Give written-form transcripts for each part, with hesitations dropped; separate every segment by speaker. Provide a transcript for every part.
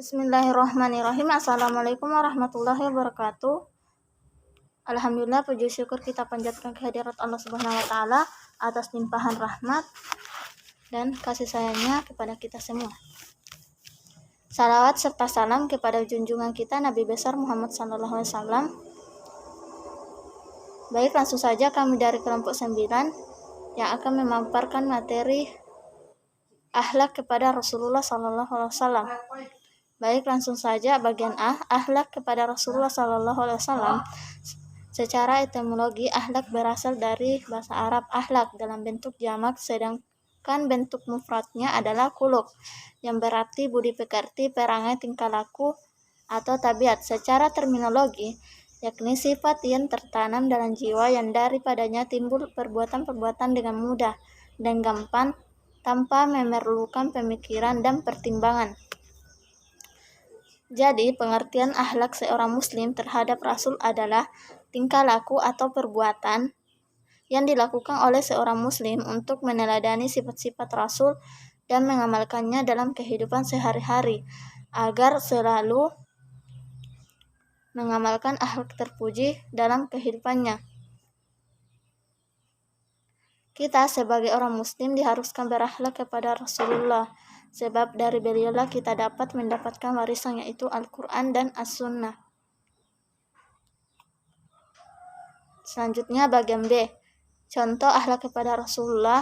Speaker 1: Bismillahirrahmanirrahim. Assalamualaikum warahmatullahi wabarakatuh. Alhamdulillah, puji syukur kita panjatkan kehadirat Allah Subhanahu wa taala atas limpahan rahmat dan kasih sayangnya kepada kita semua. Salawat serta salam kepada junjungan kita Nabi besar Muhammad sallallahu alaihi wasallam. Baik, langsung saja kami dari kelompok 9 yang akan memaparkan materi akhlak kepada Rasulullah sallallahu alaihi wasallam. Baik, langsung saja bagian A, akhlak kepada Rasulullah sallallahu alaihi wasallam. Secara etimologi, akhlak berasal dari bahasa Arab akhlak dalam bentuk jamak, sedangkan bentuk mufradnya adalah khuluq, yang berarti budi pekerti, perangai, tingkah laku, atau tabiat. Secara terminologi, yakni sifat yang tertanam dalam jiwa yang daripadanya timbul perbuatan-perbuatan dengan mudah dan gampang tanpa memerlukan pemikiran dan pertimbangan. Jadi, pengertian akhlak seorang muslim terhadap Rasul adalah tingkah laku atau perbuatan yang dilakukan oleh seorang muslim untuk meneladani sifat-sifat Rasul dan mengamalkannya dalam kehidupan sehari-hari agar selalu mengamalkan akhlak terpuji dalam kehidupannya. Kita sebagai orang muslim diharuskan berakhlak kepada Rasulullah, sebab dari beliaulah kita dapat mendapatkan warisan, yaitu Al-Quran dan As-Sunnah. Selanjutnya bagian B, contoh akhlak kepada Rasulullah.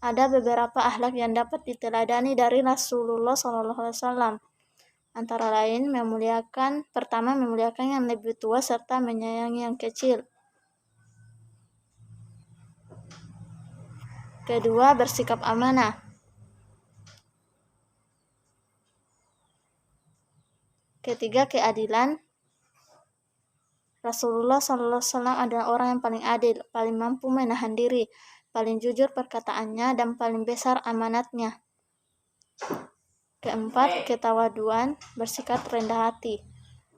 Speaker 1: Ada beberapa akhlak yang dapat diteladani dari Rasulullah SAW. Antara lain pertama memuliakan yang lebih tua serta menyayangi yang kecil. Kedua, bersikap amanah. Ketiga, keadilan. Rasulullah SAW adalah orang yang paling adil, paling mampu menahan diri, paling jujur perkataannya, dan paling besar amanatnya. Keempat, ketawaduan, bersikap rendah hati.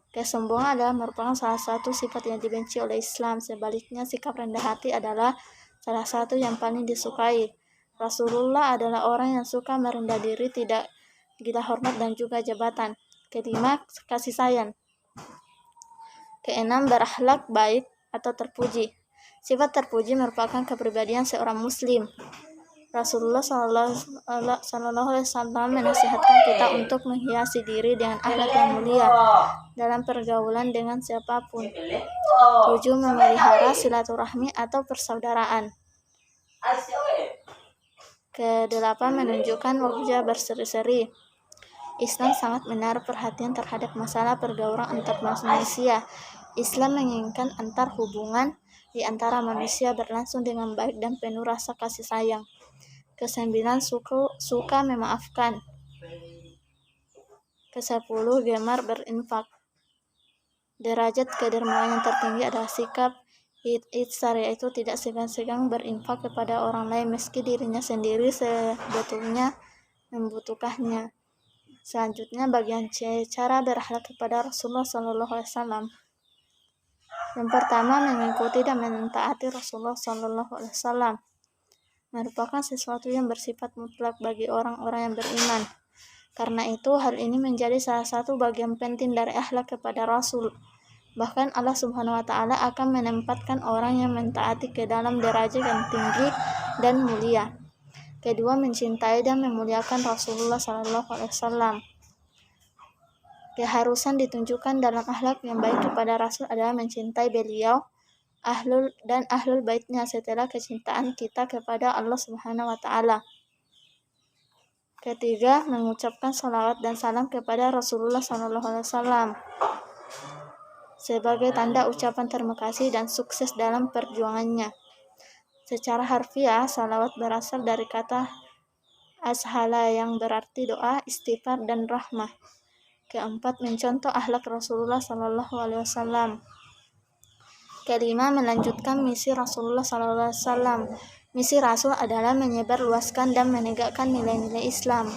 Speaker 1: Kesombongan adalah merupakan salah satu sifat yang dibenci oleh Islam. Sebaliknya, sikap rendah hati adalah salah satu yang paling disukai. Rasulullah adalah orang yang suka merendah diri, tidak gila hormat dan juga jabatan. Kelima, kasih sayang. Keenam, berakhlak baik atau terpuji. Sifat terpuji merupakan kepribadian seorang muslim. Rasulullah SAW menasihatkan kita untuk menghiasi diri dengan akhlak yang mulia dalam pergaulan dengan siapapun. 7, memelihara silaturahmi atau persaudaraan. Ke-8, menunjukkan wajah berseri-seri. Islam sangat menaruh perhatian terhadap masalah pergaulan antar manusia. Islam menginginkan antar hubungan di antara manusia berlangsung dengan baik dan penuh rasa kasih sayang. Ke-9, suka memaafkan. Ke-10, gemar berinfak. Derajat kedermawanan yang tertinggi adalah sikap ihsan, yaitu tidak segan-segan berinfak kepada orang lain meski dirinya sendiri sebetulnya membutuhkannya. Selanjutnya bagian C, cara berakhlak kepada Rasulullah SAW. Yang pertama, mengikuti dan mentaati Rasulullah SAW merupakan sesuatu yang bersifat mutlak bagi orang-orang yang beriman. Karena itu, hal ini menjadi salah satu bagian penting dari akhlak kepada Rasul. Bahkan Allah Subhanahu wa taala akan menempatkan orang yang mentaati ke dalam derajat yang tinggi dan mulia. Kedua, mencintai dan memuliakan Rasulullah SAW. Keharusan ditunjukkan dalam akhlak yang baik kepada Rasul adalah mencintai beliau, ahlul baitnya setelah kecintaan kita kepada Allah Subhanahu wa taala. Ketiga, mengucapkan salawat dan salam kepada Rasulullah SAW sebagai tanda ucapan terima kasih dan sukses dalam perjuangannya. Secara harfiah, salawat berasal dari kata ashala yang berarti doa, istighfar, dan rahmah. Keempat, mencontoh akhlak Rasulullah SAW. Kelima, melanjutkan misi Rasulullah SAW. Misi Rasul adalah menyebarluaskan dan menegakkan nilai-nilai Islam.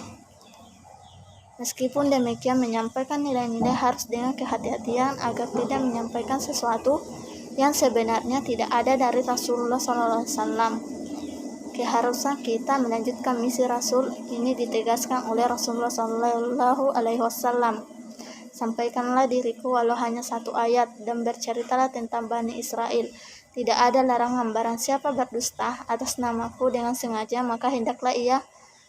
Speaker 1: Meskipun demikian, menyampaikan nilai-nilai harus dengan kehati-hatian agar tidak menyampaikan sesuatu yang sebenarnya tidak ada dari Rasulullah SAW. Keharusan kita melanjutkan misi Rasul ini ditegaskan oleh Rasulullah SAW. Sampaikanlah diriku walau hanya satu ayat, dan berceritalah tentang Bani Israel. Tidak ada larangan, barang siapa berdusta atas namaku dengan sengaja, maka hendaklah ia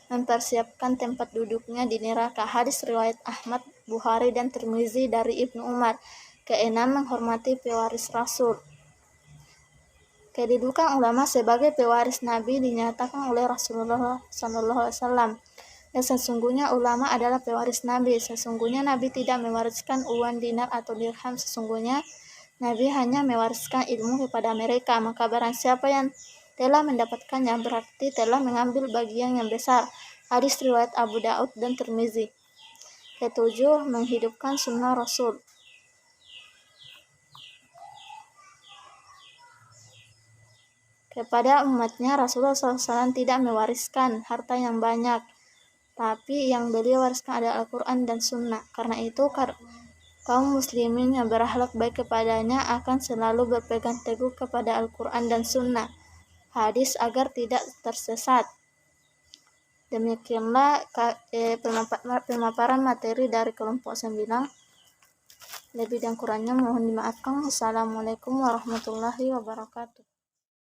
Speaker 1: mempersiapkan tempat duduknya di neraka. Hadis riwayat Ahmad, Bukhari, dan Tirmizi dari Ibnu Umar. Keenam, menghormati pewaris Rasul. Kedudukan ulama sebagai pewaris Nabi dinyatakan oleh Rasulullah SAW. Dan sesungguhnya ulama adalah pewaris Nabi. Sesungguhnya Nabi tidak mewariskan uang dinar atau dirham. Sesungguhnya Nabi hanya mewariskan ilmu kepada mereka. Maka barang siapa yang telah mendapatkannya berarti telah mengambil bagian yang besar. Hadis riwayat Abu Daud dan Tirmizi. Ketujuh, menghidupkan sunnah Rasul. Kepada umatnya, Rasulullah SAW tidak mewariskan harta yang banyak, tapi yang beliau wariskan adalah Al-Quran dan Sunnah. Karena itu, kaum muslimin yang berakhlak baik kepadanya akan selalu berpegang teguh kepada Al-Quran dan Sunnah. Hadis agar tidak tersesat. Demikianlah pemaparan materi dari kelompok 9. Lebih dan kurangnya mohon dimaafkan. Wassalamualaikum warahmatullahi wabarakatuh.